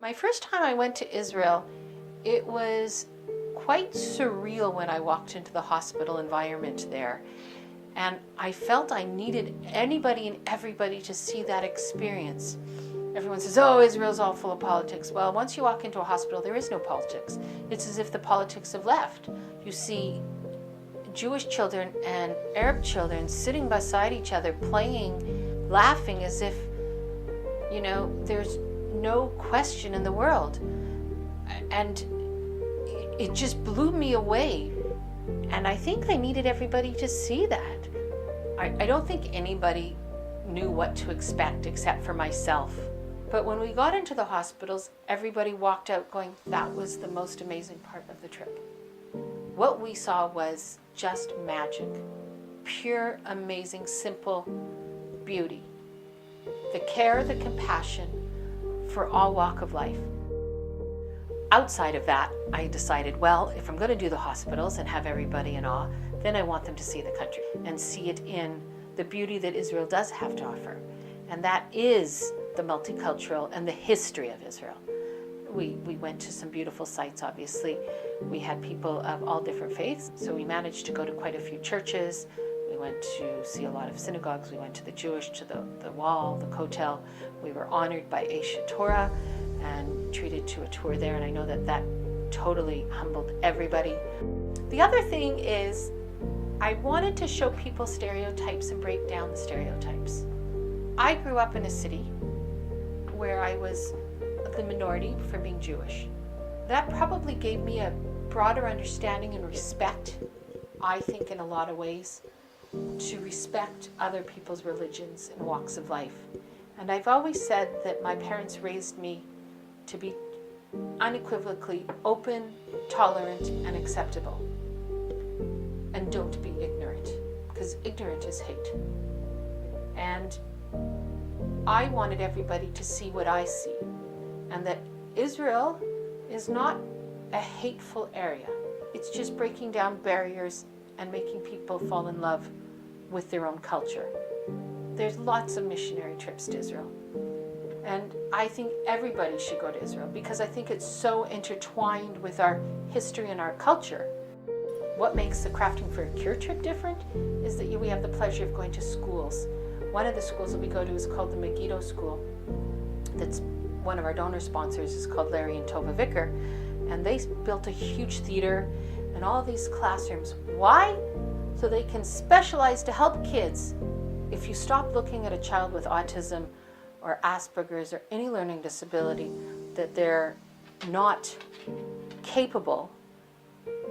My first time I went to Israel, it was quite surreal when I walked into the hospital environment there. And I felt I needed anybody and everybody to see that experience. Everyone says, oh, Israel's all full of politics. Well, once you walk into a hospital, there is no politics. It's as if the politics have left. You see Jewish children and Arab children sitting beside each other, playing, laughing as if, there's no question in the world. And it just blew me away. And I think I needed everybody to see that. I don't think anybody knew what to expect except for myself. But when we got into the hospitals, everybody walked out going, that was the most amazing part of the trip. What we saw was just magic. Pure, amazing, simple beauty. The care, the compassion for all walk of life. Outside of that, I decided, well, if I'm going to do the hospitals and have everybody in awe, then I want them to see the country and see it in the beauty that Israel does have to offer. And that is the multicultural and the history of Israel. We went to some beautiful sites, obviously. We had people of all different faiths, so we managed to go to quite a few churches. We went to see a lot of synagogues. We went to the Jewish, to the Wall, the Kotel. We were honored by Aisha Torah and treated to a tour there, and I know that totally humbled everybody. The other thing is, I wanted to show people stereotypes and break down the stereotypes. I grew up in a city where I was the minority for being Jewish. That probably gave me a broader understanding and respect, I think, in a lot of ways, to respect other people's religions and walks of life. And I've always said that my parents raised me to be unequivocally open, tolerant, and acceptable. And don't be ignorant, because ignorant is hate. And I wanted everybody to see what I see, and that Israel is not a hateful area. It's just breaking down barriers and making people fall in love with their own culture. There's lots of missionary trips to Israel. And I think everybody should go to Israel because I think it's so intertwined with our history and our culture. What makes the Crafting for a Cure trip different is that we have the pleasure of going to schools. One of the schools that we go to is called the Megiddo School. That's one of our donor sponsors is called Larry and Tova Vicker. And they built a huge theater and all these classrooms. Why? So they can specialize to help kids. If you stop looking at a child with autism or Asperger's or any learning disability that they're not capable,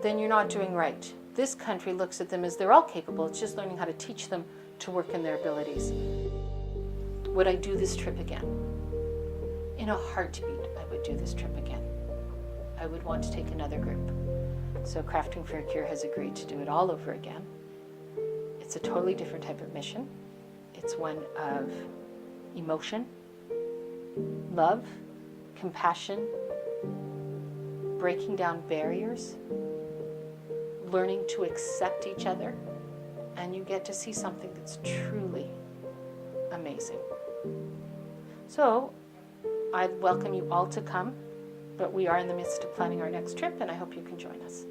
then you're not doing right. This country looks at them as they're all capable. It's just learning how to teach them to work in their abilities. Would I do this trip again? In a heartbeat, I would do this trip again. I would want to take another group. So Crafting for a Cure has agreed to do it all over again. It's a totally different type of mission. It's one of emotion, love, compassion, breaking down barriers, learning to accept each other, and you get to see something that's truly amazing. So I'd welcome you all to come, but we are in the midst of planning our next trip, and I hope you can join us.